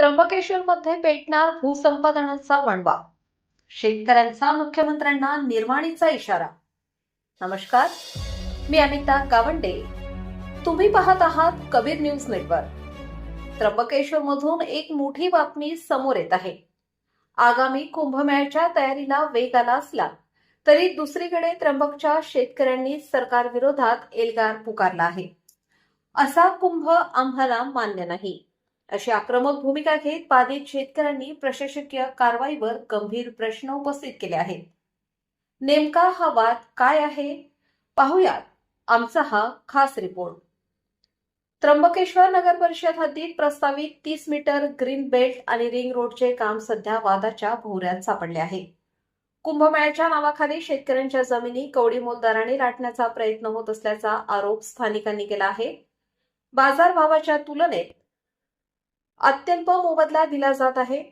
त्र्यंबकेश्वरमध्ये पेटणार भूसंपादनाचा वणवा. शेतकऱ्यांचा मुख्यमंत्र्यांना निर्वाणीचा इशारा. नमस्कार, मी अमिता गावंडे. तुम्ही पाहत आहात कबीर न्यूज नेटवर्क. त्र्यंबकेश्वर मधून एक मोठी बातमी समोर येत आहे. आगामी कुंभमेळ्याच्या तयारीला वेग आला असला तरी दुसरीकडे त्र्यंबकच्या शेतकऱ्यांनी सरकारविरोधात एल्गार पुकारला आहे. असा कुंभ आम्हाला मान्य नाही, अशी आक्रमक भूमिका घेत बाधित शेतकऱ्यांनी प्रशासकीय कारवाईवर गंभीर प्रश्न उपस्थित केले आहेत. नेमका हा वाद काय आहे, पाहुयात आमचा हा खास रिपोर्ट. त्र्यंबकेश्वर नगर परिषद हद्दीत प्रस्तावित 30 मीटर ग्रीन बेल्ट आणि रिंग रोडचे काम सध्या वादाच्या भोवऱ्यात सापडले आहे. कुंभमेळ्याच्या नावाखाली शेतकऱ्यांच्या जमिनी कवडी मोलदाराने लाटण्याचा प्रयत्न होत असल्याचा आरोप स्थानिकांनी केला आहे. बाजारभावाच्या तुलनेत अत्यल्प मोबदला दिला जात आहे.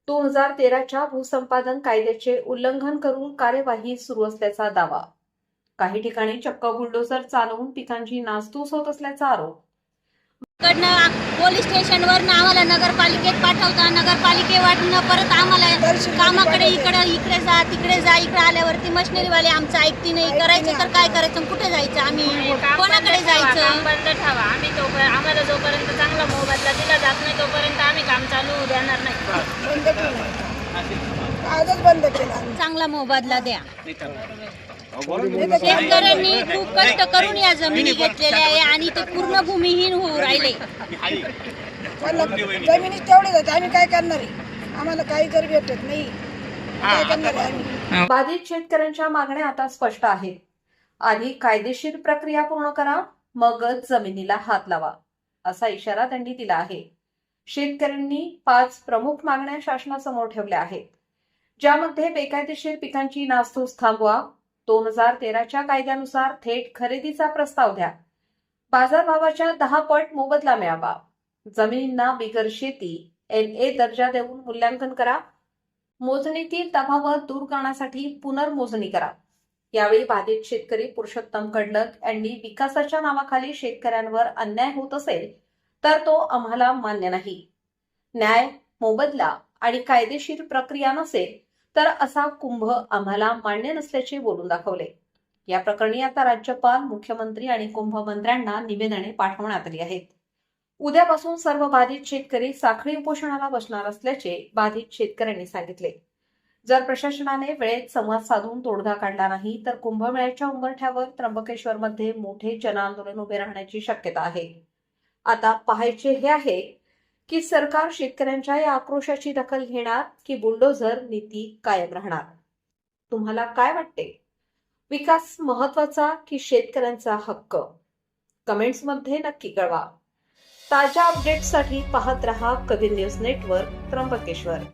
2013च्या भूसंपादन कायद्याचे उल्लंघन करून कार्यवाही सुरू असल्याचा दावा. काही ठिकाणी चक्क बुलडोझर चालवून पिकांची नासधूस होत असल्याचा आरोप. पोलीस स्टेशनवर आम्हाला नगरपालिकेत पाठवता, नगरपालिकेवाटनं परत आम्हाला कामाकडे इकडे जा तिकडे जा. इकडे आल्यावरती मशिनरीवाले आमचं ऐकती नाही. करायचं तर काय करायचं, कुठे जायचं, आम्ही कोणाकडे जायचं. बंद ठेवा. आम्ही आम्हाला जोपर्यंत चांगला मोबदला दिला जात नाही तोपर्यंत आम्ही काम चालू देणार नाही. बंद केला. चांगला मोबदला द्या. शेतकऱ्यांनी खूप कष्ट करून या जमिनी घेतलेल्या आहे आणि ते पूर्ण भूमिहीन होऊ राहिले. जमिनी तेवढे जाते, आम्ही काय करणार आहे? आम्हाला काही जर भेटत नाही, काय करणार आहे आम्ही? बाधित शेतकऱ्यांच्या मागण्या आता स्पष्ट आहेत. आधी कायदेशीर प्रक्रिया पूर्ण करा, मगच जमिनीला हात लावा, असा इशारा त्यांनी दिला आहे. शेतकऱ्यांनी 5 प्रमुख मागण्या शासनासमोर ठेवल्या आहेत, ज्यामध्ये बेकायदेशीर पिकांची नासधूस थांबवा, 2013च्या कायद्यानुसार थेट खरेदीचा प्रस्ताव द्या, बाजारभावाच्या 10 पट मोबदला मिळावा, जमिनींना बिगर शेती NA दर्जा देऊन मूल्यांकन करा, मोजणीतील तफावत दूर करण्यासाठी पुनर्मोजणी करा. यावेळी बाधित शेतकरी पुरुषोत्तम कडलक यांनी विकासाच्या नावाखाली शेतकऱ्यांवर अन्याय होत असेल तर तो आम्हाला मान्य नाही. न्याय, मोबदला आणि कायदेशीर प्रक्रिया नसेल तर असा कुंभ आम्हाला मान्य नसल्याचे बोलून दाखवले. या प्रकरणी आता राज्यपाल, मुख्यमंत्री आणि कुंभमंत्र्यांना निवेदने पाठवण्यात आली आहेत. उद्यापासून सर्व बाधित शेतकरी साखळी उपोषणाला बसणार असल्याचे बाधित शेतकऱ्यांनी सांगितले. जर प्रशासनाने वेळेत संवाद साधून तोडगा काढला नाही तर कुंभमेळ्याच्या उंबरठ्यावर त्र्यंबकेश्वरमध्ये मोठे जनआंदोलन उभे राहण्याची शक्यता आहे. आता पाहायचे हे आहे की सरकार शेतकऱ्यांच्या या आक्रोशाची दखल घेणार की बुलडोझर नीती कायम राहणार. तुम्हाला काय वाटते? विकास महत्वाचा की शेतकऱ्यांचा हक्क? कमेंट्समध्ये नक्की कळवा. ताज्या अपडेट्ससाठी पाहत रहा कबीर न्यूज नेटवर्क, त्र्यंबकेश्वर.